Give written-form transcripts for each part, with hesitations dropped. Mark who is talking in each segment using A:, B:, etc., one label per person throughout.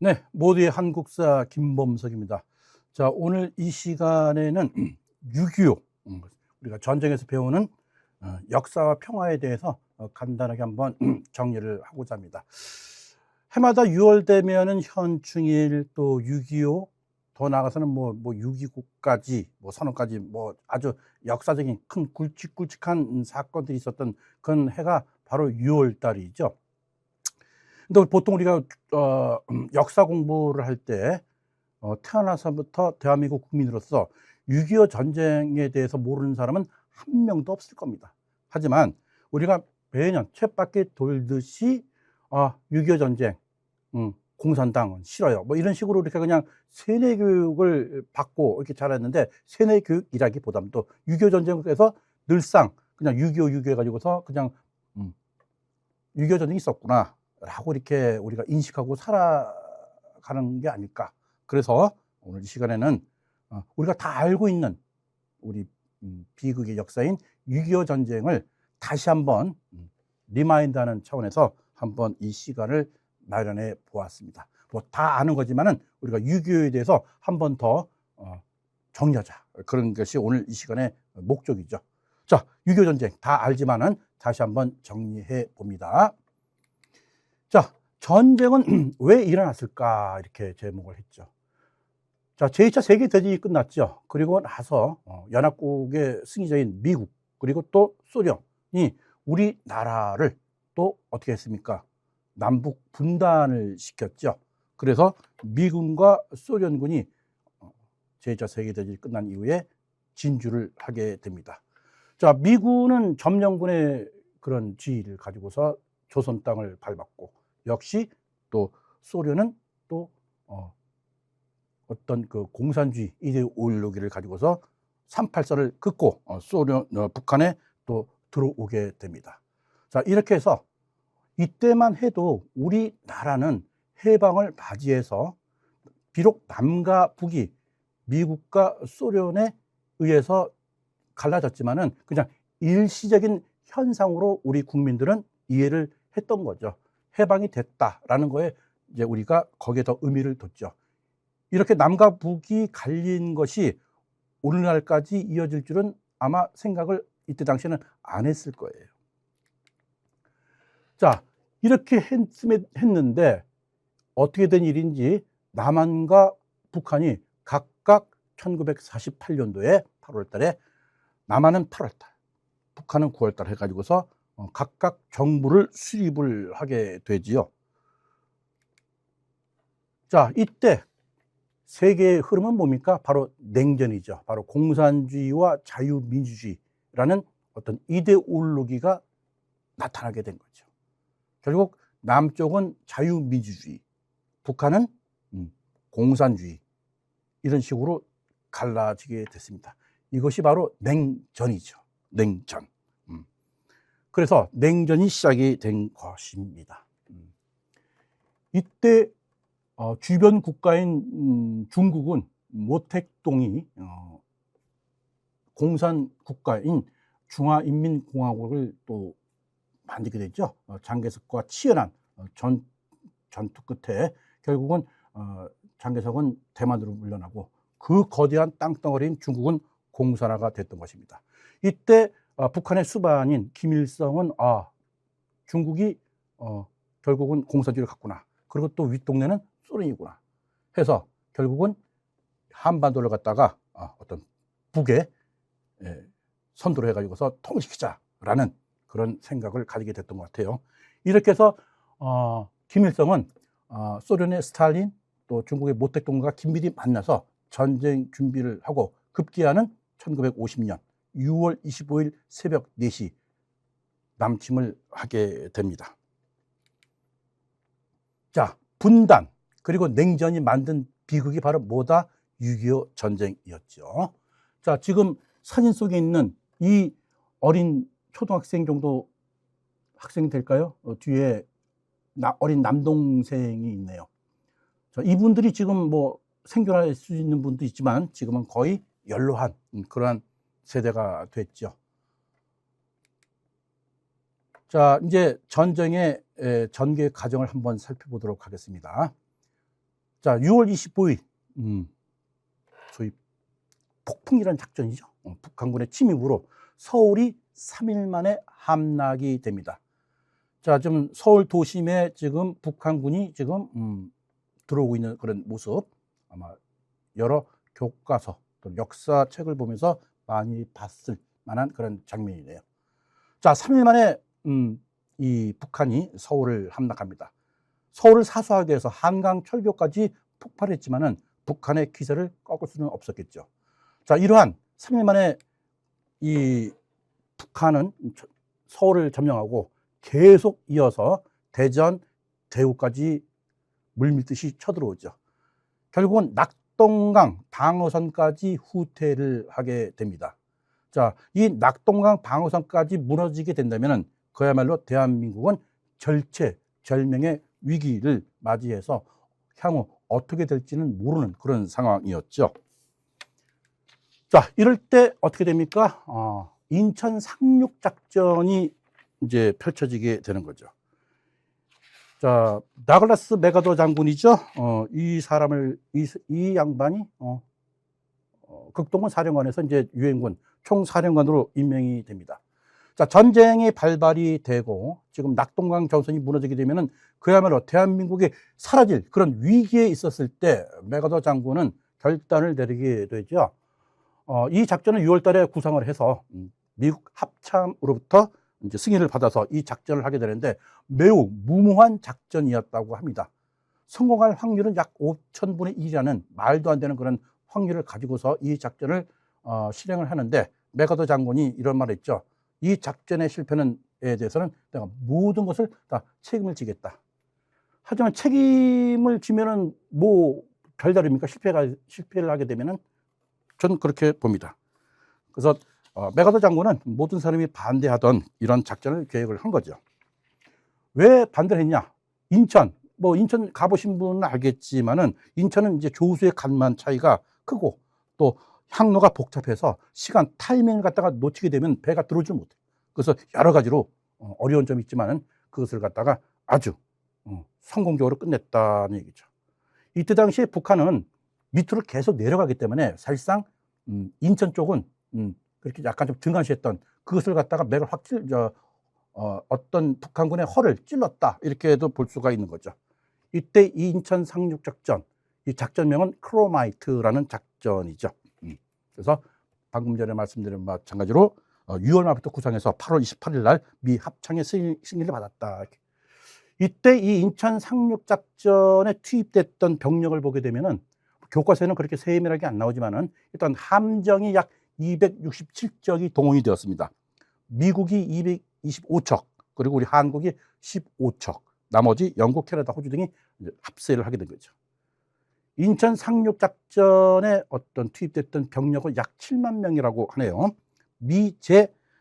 A: 네, 모두의 한국사 김범석입니다. 자, 오늘 이 시간에는 6.25 우리가 전쟁에서 배우는 역사와 평화에 대해서 간단하게 한번 정리를 하고자 합니다. 해마다 6월 되면은 현충일, 또 6.25, 더 나아가서는 뭐 6.29까지, 뭐 선언까지, 뭐 아주 역사적인 큰 굵직굵직한 사건들이 있었던 그런 해가 바로 6월 달이죠. 근데 보통 우리가 역사 공부를 할 때 태어나서부터 대한민국 국민으로서 6.25 전쟁에 대해서 모르는 사람은 한 명도 없을 겁니다. 하지만 우리가 매년 쳇바퀴 돌듯이 6.25 전쟁, 공산당은 싫어요, 뭐 이런 식으로 이렇게 그냥 세뇌 교육을 받고 이렇게 자랐는데, 세뇌 교육이라기보다는 또 6.25 전쟁에서 늘상 그냥 6.25 해가지고서 그냥 6.25 전쟁이 있었구나 라고 이렇게 우리가 인식하고 살아가는 게 아닐까. 그래서 오늘 이 시간에는 우리가 다 알고 있는 우리 비극의 역사인 6.25 전쟁을 다시 한번 리마인드하는 차원에서 한번 이 시간을 마련해 보았습니다. 뭐 다 아는 거지만은 우리가 6.25에 대해서 한 번 더 정리하자, 그런 것이 오늘 이 시간의 목적이죠. 자, 6.25 전쟁 다 알지만은 다시 한번 정리해 봅니다. 자, 전쟁은 왜 일어났을까, 이렇게 제목을 했죠. 자, 제2차 세계대전이 끝났죠. 그리고 나서 연합국의 승리자인 미국, 그리고 또 소련이 우리나라를 또 어떻게 했습니까? 남북 분단을 시켰죠. 그래서 미군과 소련군이 제2차 세계대전이 끝난 이후에 진주를 하게 됩니다. 자, 미군은 점령군의 그런 지위를 가지고서 조선 땅을 밟았고, 역시 또 소련은 또 어떤 그 공산주의 이데올로기를 가지고서 3.8선을 긋고 북한에 또 들어오게 됩니다. 자, 이렇게 해서 이때만 해도 우리나라는 해방을 맞이해서 비록 남과 북이 미국과 소련에 의해서 갈라졌지만은 그냥 일시적인 현상으로 우리 국민들은 이해를 했던 거죠. 해방이 됐다라는 거에 이제 우리가 거기에 더 의미를 뒀죠. 이렇게 남과 북이 갈린 것이 오늘날까지 이어질 줄은 아마 생각을 이때 당시에는 안 했을 거예요. 자, 이렇게 했는데 어떻게 된 일인지, 남한과 북한이 각각 1948년도에 8월 달에, 남한은 8월 달, 북한은 9월 달 해가지고서 각각 정부를 수립을 하게 되지요. 자, 이때 세계의 흐름은 뭡니까? 바로 냉전이죠. 바로 공산주의와 자유민주주의라는 어떤 이데올로기가 나타나게 된 거죠. 결국 남쪽은 자유민주주의, 북한은 공산주의, 이런 식으로 갈라지게 됐습니다. 이것이 바로 냉전이죠. 냉전. 그래서 냉전이 시작이 된 것입니다. 이때 주변 국가인 중국은 모택동이 공산 국가인 중화인민공화국을 또 만들게 됐죠. 장개석과 치열한 전투 끝에 결국은 장개석은 대만으로 물러나고 그 거대한 땅덩어리인 중국은 공산화가 됐던 것입니다. 이때 북한의 수반인 김일성은 중국이 결국은 공산주의를 갖구나, 그리고 또 윗동네는 소련이구나 해서 결국은 한반도를 갖다가 어떤 북에 선도를 해가지고서 통일시키자라는 그런 생각을 가지게 됐던 것 같아요. 이렇게 해서 김일성은 소련의 스탈린, 또 중국의 모택동과 긴밀히 만나서 전쟁 준비를 하고 급기야는 1950년 6월 25일 새벽 4시 남침을 하게 됩니다. 자, 분단 그리고 냉전이 만든 비극이 바로 뭐다? 6.25 전쟁이었죠. 자, 지금 사진 속에 있는 이 어린 초등학생 정도 학생 될까요? 뒤에 어린 남동생이 있네요. 자, 이분들이 지금 뭐 생존할 수 있는 분도 있지만 지금은 거의 연로한 그러한 세대가 됐죠. 자, 이제 전쟁의 전개 과정을 한번 살펴보도록 하겠습니다. 자, 6월 25일, 소위 폭풍이라는 작전이죠. 북한군의 침입으로 서울이 3일 만에 함락이 됩니다. 자, 지금 서울 도심에 지금 북한군이 지금 들어오고 있는 그런 모습, 아마 여러 교과서 또 역사책을 보면서 많이 봤을 만한 그런 장면이네요. 자, 3일 만에 이 북한이 서울을 함락합니다. 서울을 사수하기 위해서 한강 철교까지 폭발했지만은 북한의 기세를 꺾을 수는 없었겠죠. 자, 이러한 3일 만에 이 북한은 서울을 점령하고 계속 이어서 대전, 대구까지 물밀듯이 쳐들어오죠. 결국은 낙동강 방어선까지 후퇴를 하게 됩니다. 자, 이 낙동강 방어선까지 무너지게 된다면 그야말로 대한민국은 절체절명의 위기를 맞이해서 향후 어떻게 될지는 모르는 그런 상황이었죠. 자, 이럴 때 어떻게 됩니까? 인천 상륙작전이 이제 펼쳐지게 되는 거죠. 자, 다글라스 맥아더 장군이죠. 이 양반이 극동군 사령관에서 이제 유엔군 총사령관으로 임명이 됩니다. 자, 전쟁이 발발이 되고 지금 낙동강 전선이 무너지게 되면은 그야말로 대한민국이 사라질 그런 위기에 있었을 때 맥아더 장군은 결단을 내리게 되죠. 이 작전은 6월 달에 구상을 해서 미국 합참으로부터 이제 승인을 받아서 이 작전을 하게 되는데 매우 무모한 작전이었다고 합니다. 성공할 확률은 약 5,000분의 1이라는 말도 안 되는 그런 확률을 가지고서 이 작전을 실행을 하는데 맥아더 장군이 이런 말을 했죠. 이 작전의 실패에 대해서는 내가 모든 것을 다 책임을 지겠다. 하지만 책임을 지면은 뭐 별다릅니까? 실패를 하게 되면은 저는 그렇게 봅니다. 그래서 맥아더 장군은 모든 사람이 반대하던 이런 작전을 계획을 한 거죠. 왜 반대를 했냐? 인천 가보신 분은 알겠지만은 인천은 이제 조수의 간만 차이가 크고 또 항로가 복잡해서 타이밍을 갖다가 놓치게 되면 배가 들어오지 못해. 그래서 여러 가지로 어려운 점이 있지만은 그것을 갖다가 아주 성공적으로 끝냈다는 얘기죠. 이때 당시에 북한은 밑으로 계속 내려가기 때문에 사실상 인천 쪽은 그렇게 약간 좀 등한시했던 그것을 갖다가 맥을 확 어떤 북한군의 허를 찔렀다 이렇게도 볼 수가 있는 거죠. 이때 이 인천 상륙작전, 이 작전명은 크로마이트라는 작전이죠. 그래서 방금 전에 말씀드린 마찬가지로 6월 말부터 구상해서 8월 28일 날 미 합창의 승인을 받았다. 이때 이 인천 상륙작전에 투입됐던 병력을 보게 되면은 교과서에는 그렇게 세밀하게 안 나오지만은 일단 함정이 약 267척이 동원이 되었습니다. 미국이 225척, 그리고 우리 한국이 15척, 나머지 영국, 캐나다, 호주 등이 합세를 하게 된 거죠. 인천 상륙작전에 투입됐던 병력은 약 7만 명이라고 하네요. 미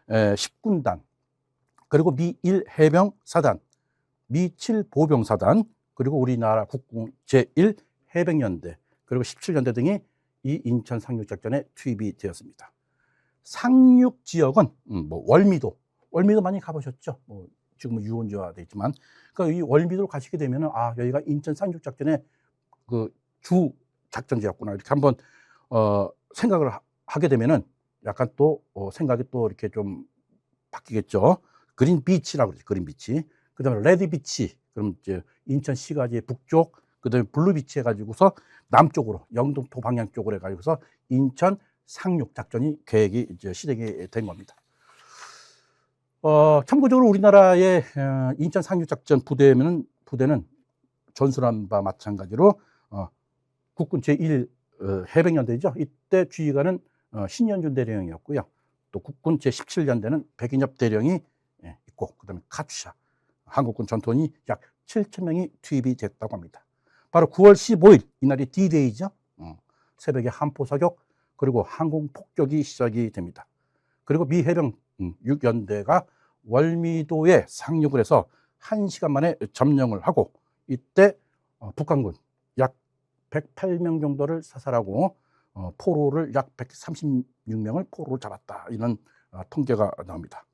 A: 제10군단, 그리고 미 1해병사단, 미 7보병사단, 그리고 우리나라 국군 제1 해병연대, 그리고 17연대 등이 이 인천 상륙작전에 투입이 되었습니다. 상륙 지역은 월미도 많이 가보셨죠? 지금은 유원지화되어 있지만, 그러니까 이 월미도로 가시게 되면은 여기가 인천 상륙작전의 그 주 작전지였구나 이렇게 한번 생각을 하게 되면은 약간 또 생각이 또 이렇게 좀 바뀌겠죠. 그린 비치라고 그러죠. 그린 비치. 그다음에 레드 비치. 그럼 이제 인천 시가지의 북쪽, 그다음에 블루 비치 해가지고서 남쪽으로 영등포 방향 쪽으로 해가지고서 인천 상륙 작전이 계획이 이제 실행이 된 겁니다. 참고적으로 우리나라의 인천 상륙 작전 부대는 전술한 바 마찬가지로 국군 제1 해병연대죠. 이때 지휘관은 신현준 대령이었고요. 또 국군 제17연대는 백인엽 대령이 있고, 그다음에 카투샤 한국군 전투원이 약 7,000명이 투입이 됐다고 합니다. 바로 9월 15일 이날이 D-Day죠. 새벽에 함포 사격, 그리고 항공 폭격이 시작이 됩니다. 그리고 미 해병 6연대가 월미도에 상륙을 해서 1시간 만에 점령을 하고, 이때 북한군 약 108명 정도를 사살하고 포로를 약 136명을 포로로 잡았다, 이런 통계가 나옵니다.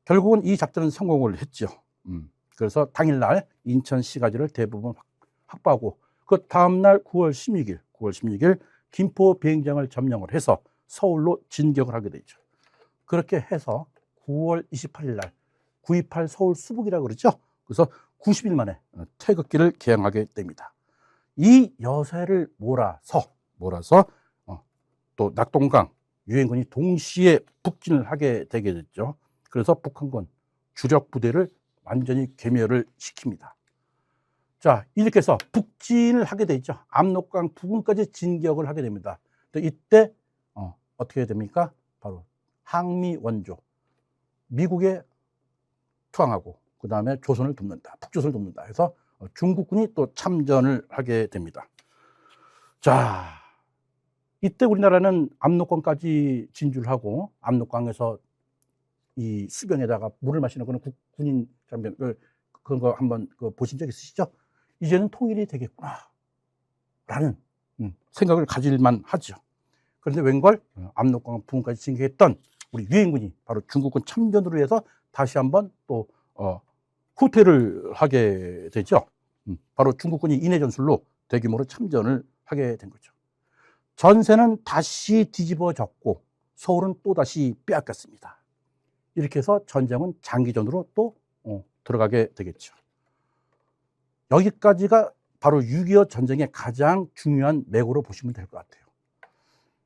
A: 결국은 이 작전은 성공을 했죠. 그래서 당일날 인천 시가지를 대부분 확보하고, 그 다음날 9월 16일 김포 비행장을 점령을 해서 서울로 진격을 하게 되죠. 그렇게 해서 9월 28일 날 9.28 서울 수복이라고 그러죠. 그래서 90일 만에 태극기를 개항하게 됩니다. 이 여세를 몰아서 또 낙동강 유엔군이 동시에 북진을 하게 되게 됐죠. 그래서 북한군 주력 부대를 완전히 괴멸을 시킵니다. 자, 이렇게 해서 북진을 하게 되죠. 압록강 부근까지 진격을 하게 됩니다. 이때 어떻게 됩니까? 바로 항미 원조 미국에 투항하고 그 다음에 조선을 돕는다, 북조선을 돕는다 해서 중국군이 또 참전을 하게 됩니다. 자, 이때 우리나라는 압록강까지 진주를 하고 압록강에서 이 수변에다가 물을 마시는 그런 군인 장면 그런 거 한번 보신 적 있으시죠? 이제는 통일이 되겠구나 라는 생각을 가질만 하죠. 그런데 웬걸 압록강 부근까지 진격했던 우리 유엔군이 바로 중국군 참전으로 해서 다시 한번 또 후퇴를 하게 되죠. 바로 중국군이 인해 전술로 대규모로 참전을 하게 된 거죠. 전세는 다시 뒤집어졌고 서울은 또다시 빼앗겼습니다. 이렇게 해서 전쟁은 장기전으로 또 들어가게 되겠죠. 여기까지가 바로 6.25 전쟁의 가장 중요한 맥으로 보시면 될 것 같아요.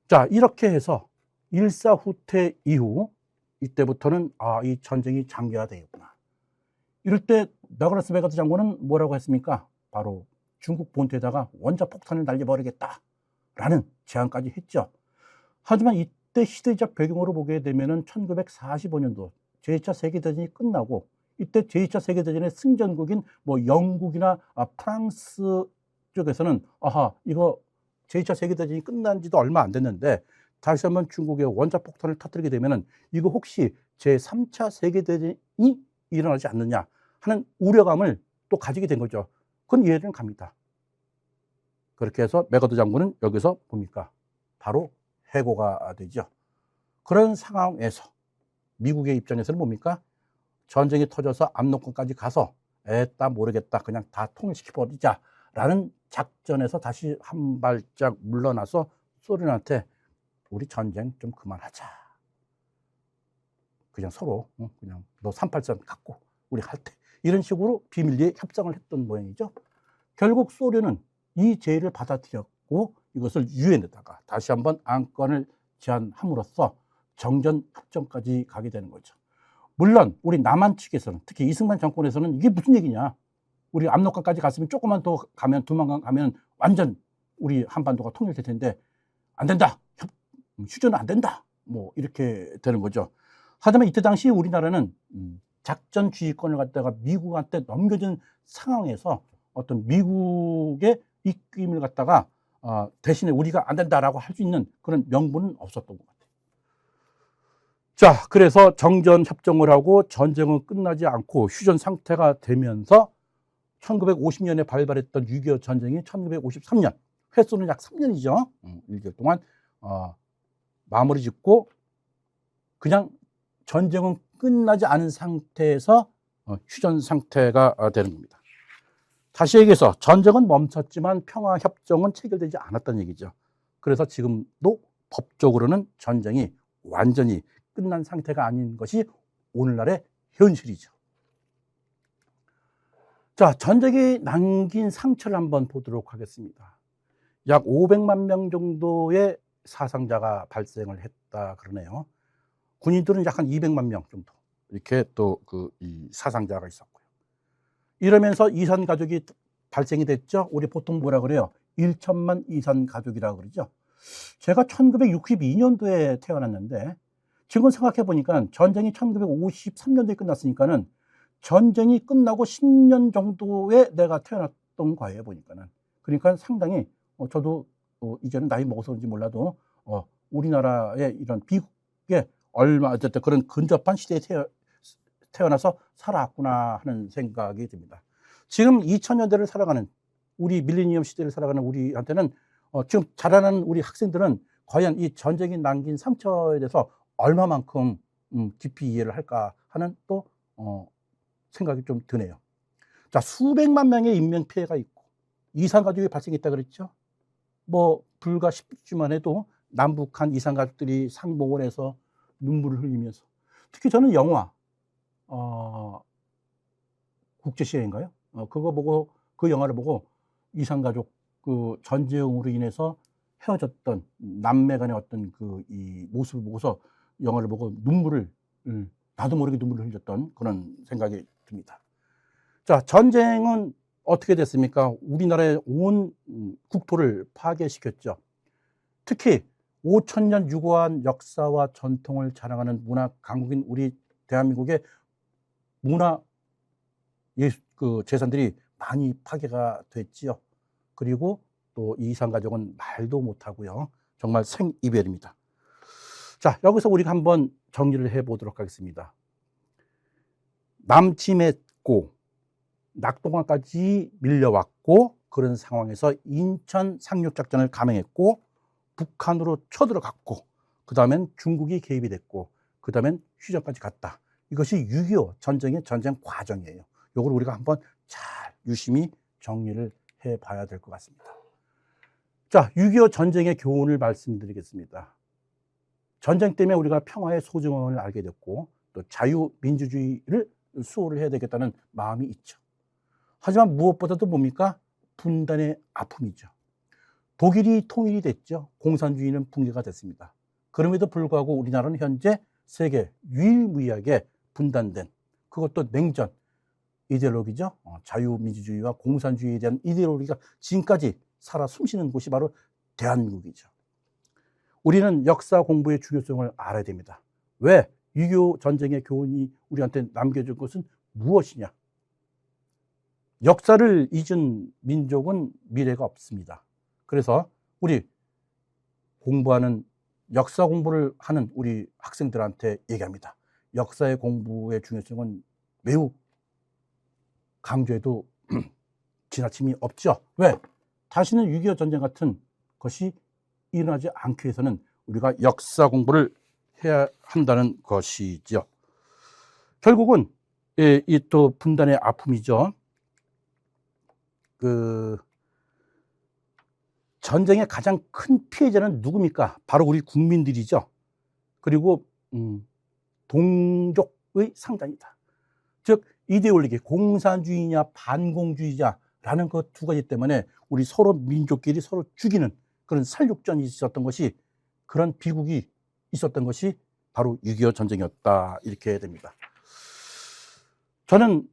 A: 자, 이렇게 해서 일사후퇴 이후 이때부터는 이 전쟁이 장기화되겠구나. 이럴 때 더글라스 맥아더 장군은 뭐라고 했습니까? 바로 중국 본토에다가 원자폭탄을 날려버리겠다라는 제안까지 했죠. 하지만 이때 시대적 배경으로 보게 되면은 1945년도 제2차 세계대전이 끝나고 이때 제2차 세계대전의 승전국인 뭐 영국이나 프랑스 쪽에서는 이거 제2차 세계대전이 끝난 지도 얼마 안 됐는데 다시 한번 중국의 원자폭탄을 터뜨리게 되면은 이거 혹시 제3차 세계대전이 일어나지 않느냐 하는 우려감을 또 가지게 된 거죠. 그건 이해는 갑니다. 그렇게 해서 맥아더 장군은 여기서 뭡니까? 바로 해고가 되죠. 그런 상황에서 미국의 입장에서는 뭡니까? 전쟁이 터져서 압록강까지 가서 에따 모르겠다 그냥 다 통일시켜버리자 라는 작전에서 다시 한 발짝 물러나서 소련한테 우리 전쟁 좀 그만하자. 그냥 서로 그냥 너 3.8선 갖고 우리 할 때 이런 식으로 비밀리에 협상을 했던 모양이죠. 결국 소련은 이 제의를 받아들였고 이것을 유엔에다가 다시 한번 안건을 제안함으로써 정전 협정까지 가게 되는 거죠. 물론 우리 남한 측에서는 특히 이승만 정권에서는 이게 무슨 얘기냐. 우리 압록강까지 갔으면 조금만 더 가면 두만강 가면 완전 우리 한반도가 통일될 텐데 안 된다. 휴전은 안 된다. 뭐 이렇게 되는 거죠. 하지만 이때 당시 우리나라는 작전 지휘권을 갖다가 미국한테 넘겨준 상황에서 어떤 미국의 입김을 갖다가 대신에 우리가 안 된다라고 할 수 있는 그런 명분은 없었던 것 같아요. 자, 그래서 정전 협정을 하고 전쟁은 끝나지 않고 휴전 상태가 되면서 1950년에 발발했던 6.25 전쟁이 1953년, 횟수는 약 3년이죠. 1개월 동안 마무리 짓고 그냥 전쟁은 끝나지 않은 상태에서 휴전 상태가 되는 겁니다. 다시 얘기해서 전쟁은 멈췄지만 평화협정은 체결되지 않았다는 얘기죠. 그래서 지금도 법적으로는 전쟁이 완전히 끝난 상태가 아닌 것이 오늘날의 현실이죠. 자, 전쟁이 남긴 상처를 한번 보도록 하겠습니다. 약 500만 명 정도의 사상자가 발생을 했다 그러네요. 군인들은 약 한 200만 명 정도 이렇게 또 이 사상자가 있었고요. 이러면서 이산 가족이 발생이 됐죠. 우리 보통 뭐라 그래요? 1천만 이산 가족이라고 그러죠. 제가 1962년도에 태어났는데 지금 생각해 보니까 전쟁이 1953년도에 끝났으니까는 전쟁이 끝나고 10년 정도에 내가 태어났던 거예요, 보니까는. 그러니까 상당히 저도 이제는 나이 먹어서 그런지 몰라도 우리나라의 이런 비극에 얼마 어쨌든 그런 근접한 시대에 태어나서 살아왔구나 하는 생각이 듭니다. 지금 2000년대를 살아가는 우리 밀레니엄 시대를 살아가는 우리한테는 지금 자라는 우리 학생들은 과연 이 전쟁이 남긴 상처에 대해서 얼마만큼 깊이 이해를 할까 하는 또 생각이 좀 드네요. 자, 수백만 명의 인명피해가 있고 이산가족이 발생했다 그랬죠. 뭐 불과 10주만 해도 남북한 이산가족들이 상봉을 해서 눈물을 흘리면서, 특히 저는 영화 국제시행인가요? 그거 보고, 그 영화를 보고 이산가족 그 전쟁으로 인해서 헤어졌던 남매 간의 어떤 이 모습을 보고서 영화를 보고 눈물을, 나도 모르게 눈물을 흘렸던 그런 생각이 듭니다. 자, 전쟁은 어떻게 됐습니까? 우리나라의 온 국토를 파괴시켰죠. 특히 5,000년 유구한 역사와 전통을 자랑하는 문화 강국인 우리 대한민국의 문화 재산들이 많이 파괴가 됐지요. 그리고 또 이산가족은 말도 못하고요. 정말 생이별입니다. 자, 여기서 우리가 한번 정리를 해보도록 하겠습니다. 남침했고 낙동강까지 밀려왔고, 그런 상황에서 인천 상륙작전을 감행했고, 북한으로 쳐들어갔고, 그 다음엔 중국이 개입이 됐고, 그 다음엔 휴전까지 갔다. 이것이 6.25 전쟁의 전쟁 과정이에요. 이걸 우리가 한번 잘 유심히 정리를 해봐야 될 것 같습니다. 자, 6.25 전쟁의 교훈을 말씀드리겠습니다. 전쟁 때문에 우리가 평화의 소중함을 알게 됐고, 또 자유민주주의를 수호를 해야 되겠다는 마음이 있죠. 하지만 무엇보다도 뭡니까? 분단의 아픔이죠. 독일이 통일이 됐죠. 공산주의는 붕괴가 됐습니다. 그럼에도 불구하고 우리나라는 현재 세계 유일무이하게 분단된, 그것도 냉전 이데올로기죠. 자유민주주의와 공산주의에 대한 이데올로기가 지금까지 살아 숨쉬는 곳이 바로 대한민국이죠. 우리는 역사 공부의 중요성을 알아야 됩니다. 왜? 6.25 전쟁의 교훈이 우리한테 남겨준 것은 무엇이냐? 역사를 잊은 민족은 미래가 없습니다. 그래서 우리 공부하는, 역사 공부를 하는 우리 학생들한테 얘기합니다. 역사의 공부의 중요성은 매우 강조해도 지나침이 없죠. 왜? 다시는 6.25 전쟁 같은 것이 일어나지 않기 위해서는 우리가 역사 공부를 해야 한다는 것이죠. 결국은 이 또 분단의 아픔이죠. 전쟁의 가장 큰 피해자는 누굽니까? 바로 우리 국민들이죠. 그리고 동족의 상단이다. 즉 이데올로기, 공산주의냐 반공주의자라는 그 두 가지 때문에 우리 서로 민족끼리 서로 죽이는 그런 살육전이 있었던 것이, 그런 비극이 있었던 것이 바로 6.25 전쟁이었다, 이렇게 됩니다. 저는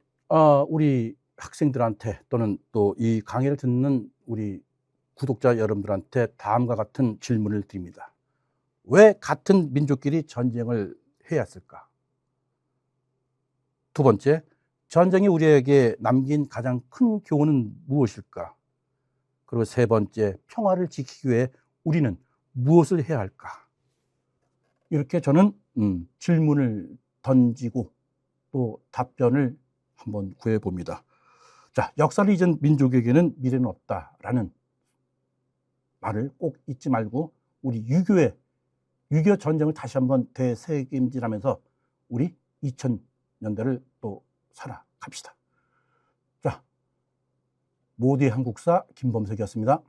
A: 우리 학생들한테, 또는 또 이 강의를 듣는 우리 구독자 여러분들한테 다음과 같은 질문을 드립니다. 왜 같은 민족끼리 전쟁을 해야 했을까? 두 번째, 전쟁이 우리에게 남긴 가장 큰 교훈은 무엇일까? 그리고 세 번째, 평화를 지키기 위해 우리는 무엇을 해야 할까? 이렇게 저는 질문을 던지고 또 답변을 한번 구해봅니다. 자, 역사를 잊은 민족에게는 미래는 없다라는 말을 꼭 잊지 말고, 우리 6.25 전쟁을 다시 한번 되새김질하면서 우리 2000년대를 또 살아갑시다. 자, 모두의 한국사 김범석이었습니다.